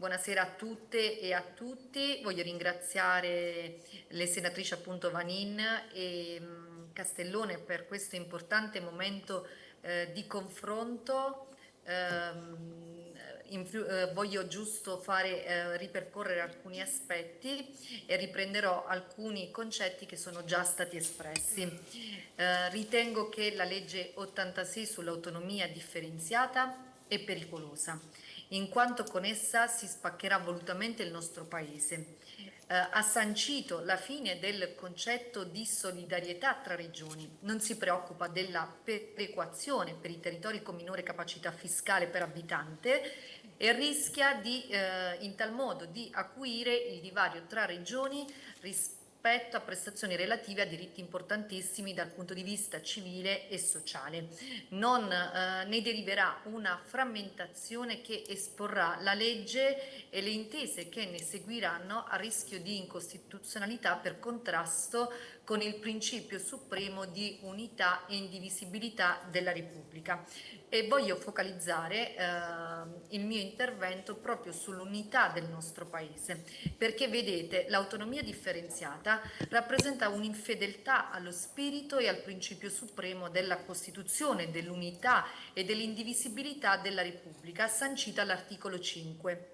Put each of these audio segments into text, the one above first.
Buonasera a tutte e a tutti. Voglio ringraziare le senatrici appunto Vanin e Castellone per questo importante momento di confronto. Voglio giusto ripercorrere alcuni aspetti e riprenderò alcuni concetti che sono già stati espressi. Ritengo che la legge 86 sull'autonomia differenziata è pericolosa, in quanto con essa si spaccherà volutamente il nostro Paese. Ha sancito la fine del concetto di solidarietà tra regioni, non si preoccupa della perequazione per i territori con minore capacità fiscale per abitante e rischia in tal modo di acuire il divario tra regioni rispetto a prestazioni relative a diritti importantissimi dal punto di vista civile e sociale. Non ne deriverà una frammentazione che esporrà la legge e le intese che ne seguiranno a rischio di incostituzionalità per contrasto con il principio supremo di unità e indivisibilità della Repubblica. E voglio focalizzare il mio intervento proprio sull'unità del nostro Paese, perché vedete, l'autonomia differenziata rappresenta un'infedeltà allo spirito e al principio supremo della Costituzione, dell'unità e dell'indivisibilità della Repubblica, sancita all'articolo 5.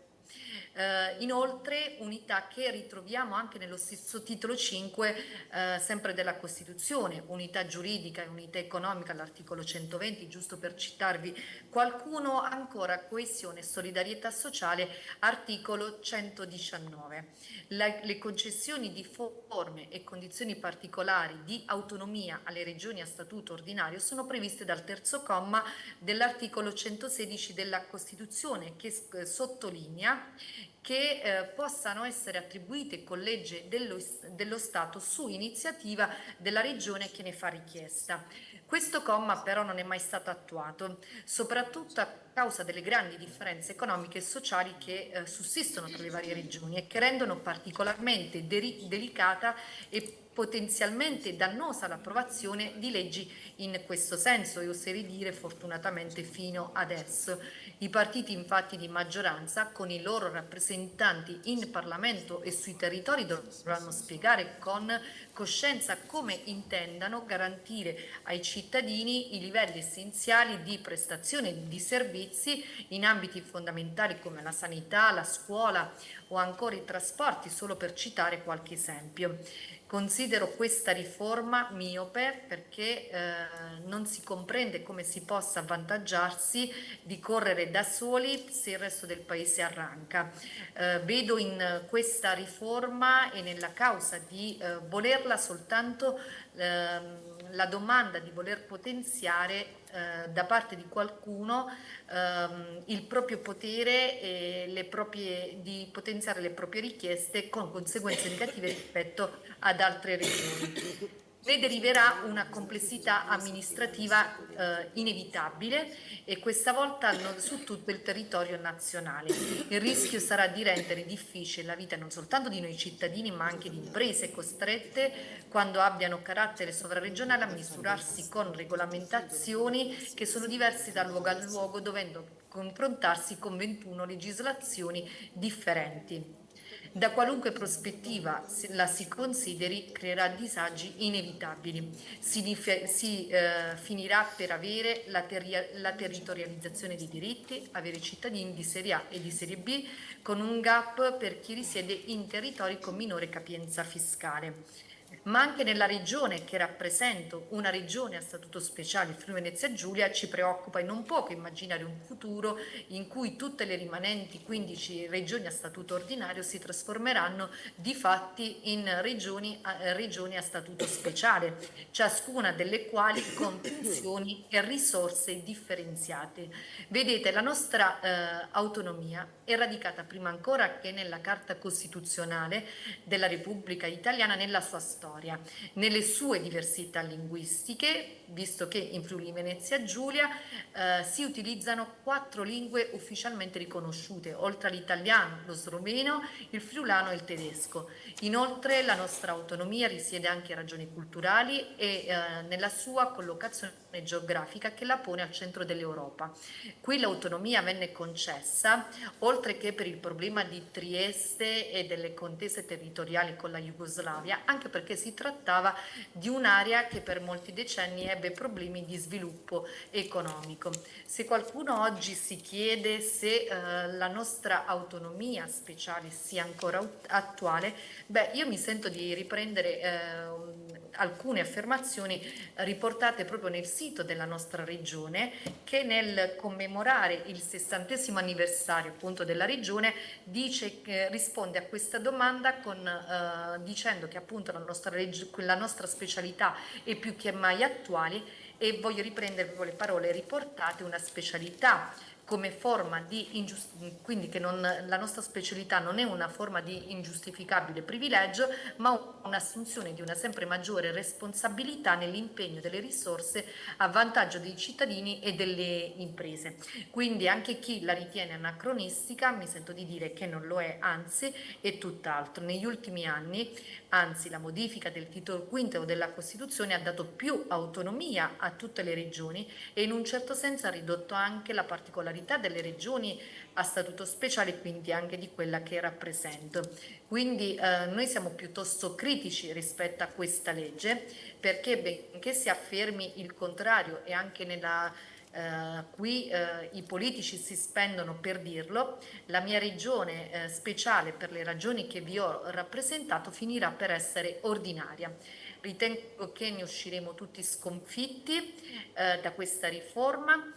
Inoltre, unità che ritroviamo anche nello stesso titolo 5, sempre della Costituzione, unità giuridica e unità economica all'articolo 120, giusto per citarvi qualcuno, ancora coesione e solidarietà sociale, articolo 119. Le concessioni di forme e condizioni particolari di autonomia alle regioni a statuto ordinario sono previste dal terzo comma dell'articolo 116 della Costituzione, che sottolinea che possano essere attribuite con legge dello Stato su iniziativa della regione che ne fa richiesta. Questo comma però non è mai stato attuato, soprattutto a causa delle grandi differenze economiche e sociali che sussistono tra le varie regioni e che rendono particolarmente delicata e potenzialmente dannosa l'approvazione di leggi in questo senso e oserei dire fortunatamente fino adesso. I partiti infatti di maggioranza con i loro rappresentanti in Parlamento e sui territori dovranno spiegare con coscienza come intendano garantire ai cittadini i livelli essenziali di prestazione di servizi in ambiti fondamentali come la sanità, la scuola o ancora i trasporti, solo per citare qualche esempio. Considero questa riforma miope perché non si comprende come si possa avvantaggiarsi di correre da soli se il resto del paese arranca. Vedo in questa riforma e nella causa di volerla soltanto la domanda di voler potenziare da parte di qualcuno il proprio potere e di potenziare le proprie richieste con conseguenze negative rispetto ad altre regioni. Ne deriverà una complessità amministrativa inevitabile e questa volta su tutto il territorio nazionale. Il rischio sarà di rendere difficile la vita non soltanto di noi cittadini ma anche di imprese costrette, quando abbiano carattere sovraregionale, a misurarsi con regolamentazioni che sono diverse da luogo a luogo, dovendo confrontarsi con 21 legislazioni differenti. Da qualunque prospettiva la si consideri, creerà disagi inevitabili. Finirà per avere la territorializzazione dei diritti, avere cittadini di serie A e di serie B, con un gap per chi risiede in territori con minore capienza fiscale. Ma anche nella regione che rappresento, una regione a statuto speciale, Friuli Venezia Giulia, ci preoccupa e non poco immaginare un futuro in cui tutte le rimanenti 15 regioni a statuto ordinario si trasformeranno di fatti in regioni a statuto speciale, ciascuna delle quali con funzioni e risorse differenziate. Vedete, la nostra autonomia è radicata prima ancora che nella Carta Costituzionale della Repubblica Italiana, nella sua storia, nelle sue diversità linguistiche, visto che in Friuli Venezia Giulia si utilizzano 4 lingue ufficialmente riconosciute, oltre all'italiano, lo sloveno, il friulano e il tedesco. Inoltre la nostra autonomia risiede anche in ragioni culturali e nella sua collocazione geografica che la pone al centro dell'Europa. Qui l'autonomia venne concessa, oltre che per il problema di Trieste e delle contese territoriali con la Jugoslavia, anche perché si trattava di un'area che per molti decenni ebbe problemi di sviluppo economico. Se qualcuno oggi si chiede se la nostra autonomia speciale sia ancora attuale, io mi sento di riprendere alcune affermazioni riportate proprio nel sito della nostra regione, che nel commemorare il 60° anniversario appunto della regione dice che risponde a questa domanda dicendo che appunto la nostra specialità è più che mai attuale, e voglio riprendere proprio le parole riportate: una specialità come forma di quindi la nostra specialità non è una forma di ingiustificabile privilegio, ma un'assunzione di una sempre maggiore responsabilità nell'impegno delle risorse a vantaggio dei cittadini e delle imprese. Quindi anche chi la ritiene anacronistica, mi sento di dire che non lo è, anzi è tutt'altro. Negli ultimi anni, anzi, la modifica del titolo quinto della Costituzione ha dato più autonomia a tutte le regioni e in un certo senso ha ridotto anche la particolarità delle regioni a statuto speciale, quindi anche di quella che rappresento. Quindi noi siamo piuttosto critici rispetto a questa legge, perché benché si affermi il contrario, e anche qui i politici si spendono per dirlo, la mia regione speciale, per le ragioni che vi ho rappresentato, finirà per essere ordinaria. Ritengo che ne usciremo tutti sconfitti da questa riforma,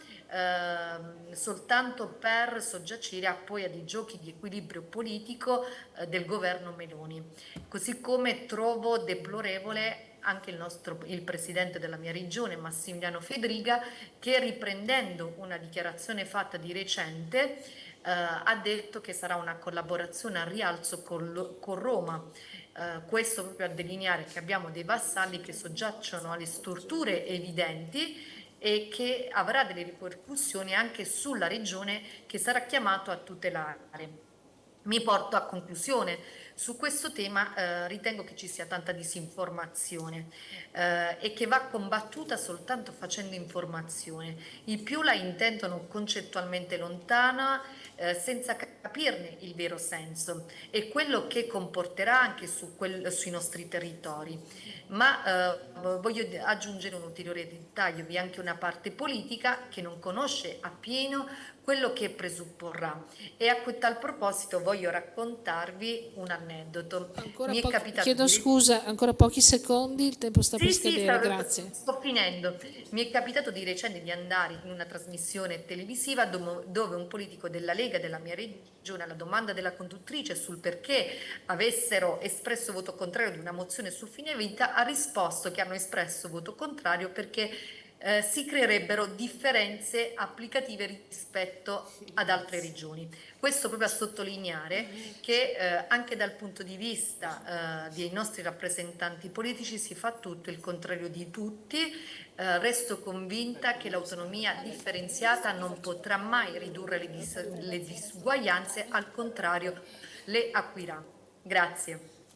soltanto per soggiacere poi a dei giochi di equilibrio politico del governo Meloni. Così come trovo deplorevole anche il presidente della mia regione, Massimiliano Fedriga, che, riprendendo una dichiarazione fatta di recente, ha detto che sarà una collaborazione al rialzo con Roma. Questo proprio a delineare che abbiamo dei vassalli che soggiacciono alle storture evidenti e che avrà delle ripercussioni anche sulla regione che sarà chiamato a tutelare. Mi porto a conclusione. Su questo tema ritengo che ci sia tanta disinformazione e che va combattuta soltanto facendo informazione. I più la intendono concettualmente lontana, senza capirne il vero senso e quello che comporterà anche sui nostri territori. Ma voglio aggiungere un ulteriore dettaglio: vi è anche una parte politica che non conosce appieno quello che presupporrà, e a tal proposito voglio raccontarvi un aneddoto. Mi è capitato Chiedo di scusa, ancora pochi secondi, il tempo sta per Sì, sì, scadere, grazie. sto finendo. Mi è capitato di recente di andare in una trasmissione televisiva dove un politico della Lega della mia regione, alla domanda della conduttrice sul perché avessero espresso voto contrario di una mozione sul fine vita, ha risposto che hanno espresso voto contrario perché si creerebbero differenze applicative rispetto ad altre regioni. Questo proprio a sottolineare che anche dal punto di vista dei nostri rappresentanti politici si fa tutto il contrario di tutti. Resto convinta che l'autonomia differenziata non potrà mai ridurre le disuguaglianze, al contrario le acuirà. Grazie.